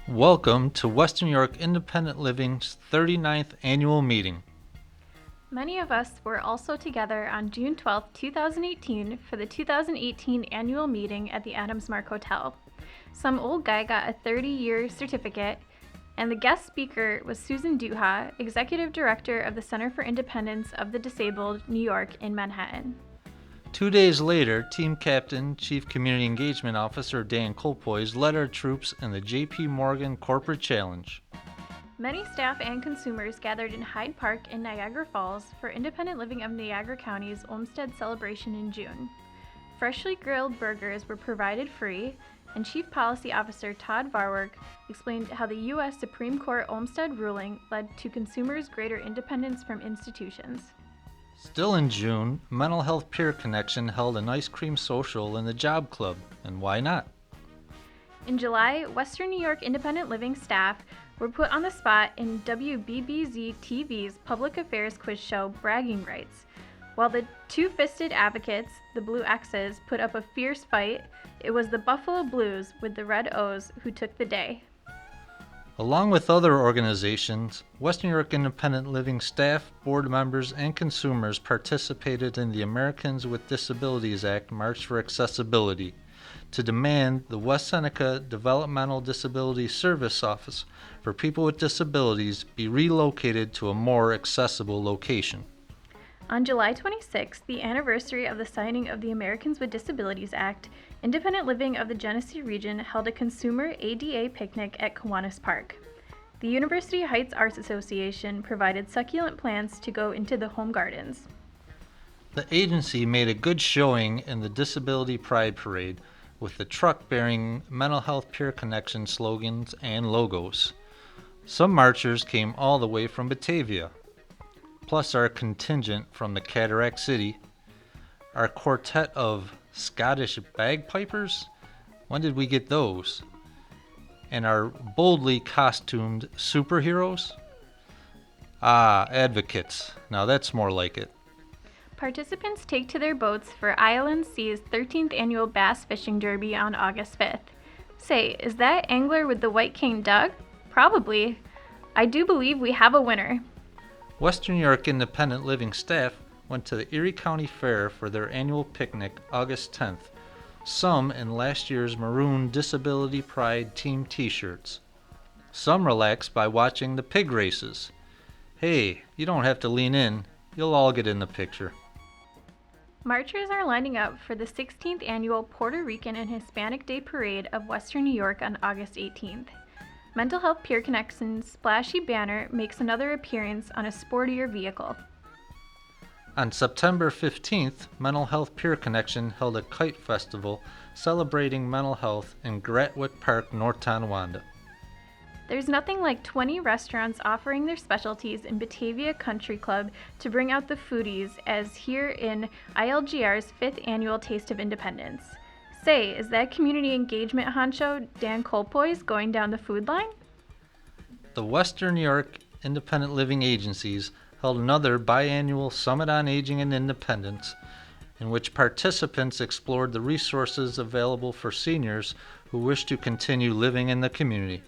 Welcome to Western New York Independent Living's 39th annual meeting. Many of us were also together on June 12, 2018 for the 2018 annual meeting at the Adams Mark Hotel. Some old guy got a 30-year certificate, and the guest speaker was Susan Duha, Executive Director of the Center for Independence of the Disabled, New York in Manhattan. 2 days later, Team Captain, Chief Community Engagement Officer Dan Colpoys led our troops in the J.P. Morgan Corporate Challenge. Many staff and consumers gathered in Hyde Park in Niagara Falls for Independent Living of Niagara County's Olmsted celebration in June. Freshly grilled burgers were provided free, and Chief Policy Officer Todd Varwerk explained how the U.S. Supreme Court Olmsted ruling led to consumers' greater independence from institutions. Still in June, Mental Health Peer Connection held an ice cream social in the Job Club, and why not? In July, Western New York Independent Living staff were put on the spot in WBBZ-TV's public affairs quiz show Bragging Rights. While the two-fisted advocates, the Blue X's, put up a fierce fight, it was the Buffalo Blues with the red O's who took the day. Along with other organizations, Western New York Independent Living staff, board members, and consumers participated in the Americans with Disabilities Act March for Accessibility to demand the West Seneca Developmental Disability Service Office for people with disabilities be relocated to a more accessible location. On July 26, the anniversary of the signing of the Americans with Disabilities Act, Independent Living of the Genesee Region held a consumer ADA picnic at Kiwanis Park. The University Heights Arts Association provided succulent plants to go into the home gardens. The agency made a good showing in the Disability Pride Parade with the truck bearing Mental Health Peer Connection slogans and logos. Some marchers came all the way from Batavia, plus our contingent from the Cataract City, our quartet of Scottish bagpipers, when did we get those? And our boldly costumed superheroes? Advocates. Now that's more like it. Participants take to their boats for Island Sea's 13th annual Bass Fishing Derby on August 5th. Say, is that angler with the white cane Doug? Probably. I do believe we have a winner. Western New York Independent Living staff went to the Erie County Fair for their annual picnic August 10th, some in last year's maroon Disability Pride team t-shirts. Some relaxed by watching the pig races. Hey, you don't have to lean in, you'll all get in the picture. Marchers are lining up for the 16th annual Puerto Rican and Hispanic Day Parade of Western New York on August 18th. Mental Health Peer Connection's splashy banner makes another appearance on a sportier vehicle. On September 15th, Mental Health Peer Connection held a kite festival celebrating mental health in Gratwick Park, North Tonawanda. There's nothing like 20 restaurants offering their specialties in Batavia Country Club to bring out the foodies, as here in ILGR's 5th annual Taste of Independence. Say, is that community engagement honcho Dan Colpoys going down the food line? The Western New York Independent Living Agencies held another biannual Summit on Aging and Independence, in which participants explored the resources available for seniors who wish to continue living in the community.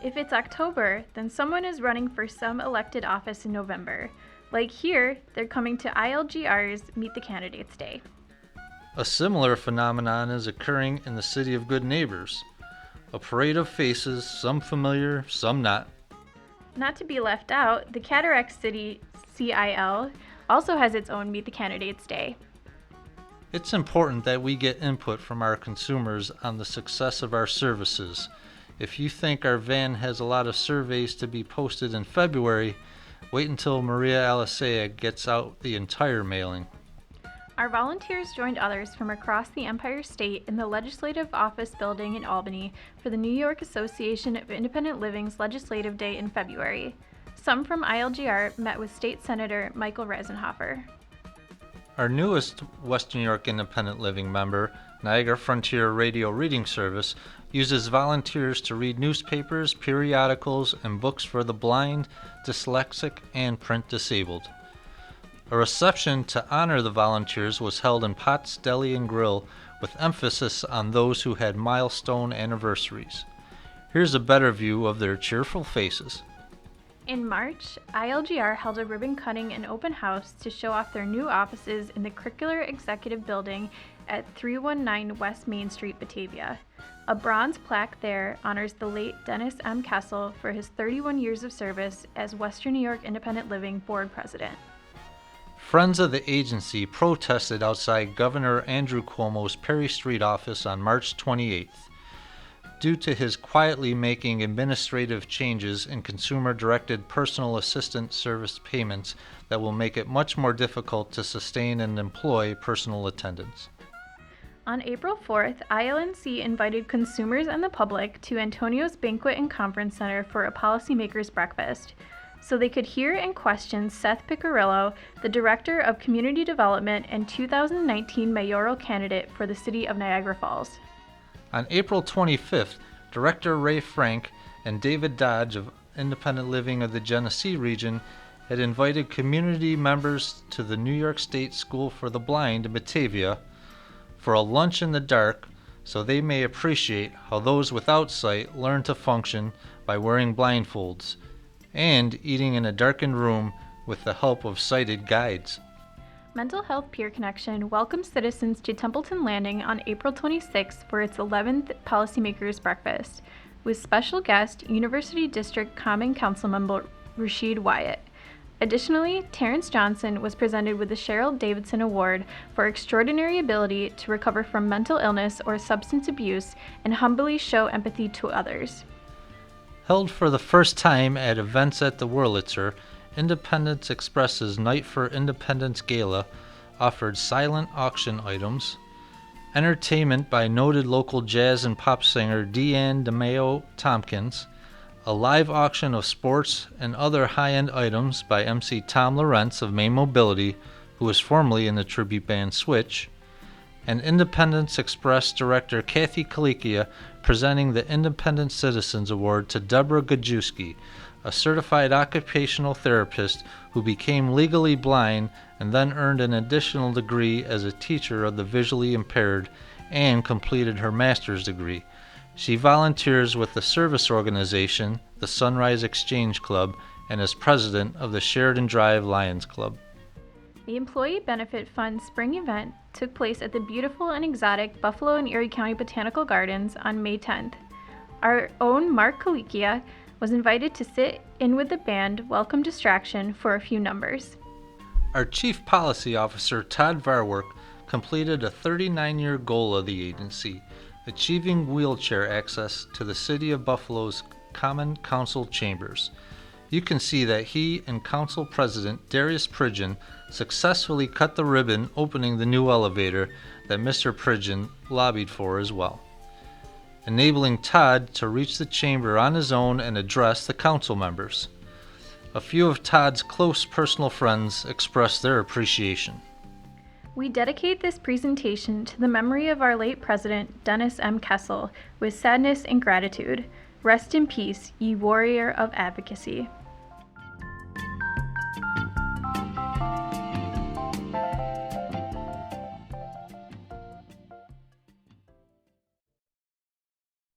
If it's October, then someone is running for some elected office in November. Like here, they're coming to ILGR's Meet the Candidates Day. A similar phenomenon is occurring in the city of Good Neighbors. A parade of faces, some familiar, some not. Not to be left out, the Cataract City CIL also has its own Meet the Candidates Day. It's important that we get input from our consumers on the success of our services. If you think our van has a lot of surveys to be posted in February, wait until Maria Alicea gets out the entire mailing. Our volunteers joined others from across the Empire State in the Legislative Office Building in Albany for the New York Association of Independent Living's Legislative Day in February. Some from ILGR met with State Senator Michael Reisenhofer. Our newest Western New York Independent Living member, Niagara Frontier Radio Reading Service, uses volunteers to read newspapers, periodicals, and books for the blind, dyslexic, and print disabled. A reception to honor the volunteers was held in Potts Deli and Grill with emphasis on those who had milestone anniversaries. Here's a better view of their cheerful faces. In March, ILGR held a ribbon cutting and open house to show off their new offices in the Curricular Executive Building at 319 West Main Street, Batavia. A bronze plaque there honors the late Dennis M. Kessel for his 31 years of service as Western New York Independent Living Board President. Friends of the agency protested outside Governor Andrew Cuomo's Perry Street office on March 28th due to his quietly making administrative changes in consumer-directed personal assistant service payments that will make it much more difficult to sustain and employ personal attendants. On April 4th, ILNC invited consumers and the public to Antonio's Banquet and Conference Center for a policymakers breakfast, so they could hear and question Seth Piccirillo, the Director of Community Development and 2019 mayoral candidate for the city of Niagara Falls. On April 25th, Director Ray Frank and David Dodge of Independent Living of the Genesee region had invited community members to the New York State School for the Blind in Batavia for a lunch in the dark so they may appreciate how those without sight learn to function by wearing blindfolds and eating in a darkened room with the help of sighted guides. Mental Health Peer Connection welcomes citizens to Templeton Landing on April 26th for its 11th Policymakers Breakfast, with special guest University District Common Council member Rashid Wyatt. Additionally, Terrence Johnson was presented with the Cheryl Davidson Award for extraordinary ability to recover from mental illness or substance abuse and humbly show empathy to others. Held for the first time at events at the Wurlitzer, Independence Express's Night for Independence Gala offered silent auction items, entertainment by noted local jazz and pop singer Deanne DeMeo Tompkins, a live auction of sports and other high-end items by MC Tom Lawrence of Maine Mobility, who was formerly in the tribute band Switch, and Independence Express director Kathy Kalikia presenting the Independent Citizens Award to Deborah Gajewski, a certified occupational therapist who became legally blind and then earned an additional degree as a teacher of the visually impaired and completed her master's degree. She volunteers with the service organization, the Sunrise Exchange Club, and is president of the Sheridan Drive Lions Club. The Employee Benefit Fund spring event took place at the beautiful and exotic Buffalo and Erie County Botanical Gardens on May 10th. Our own Mark Kalikia was invited to sit in with the band Welcome Distraction for a few numbers. Our Chief Policy Officer, Todd Varwerk, completed a 39-year goal of the agency, achieving wheelchair access to the City of Buffalo's Common Council chambers. You can see that he and Council President Darius Pridgeon successfully cut the ribbon opening the new elevator that Mr. Pridgeon lobbied for as well, enabling Todd to reach the chamber on his own and address the council members. A few of Todd's close personal friends expressed their appreciation. We dedicate this presentation to the memory of our late president, Dennis M. Kessel, with sadness and gratitude. Rest in peace, ye warrior of advocacy.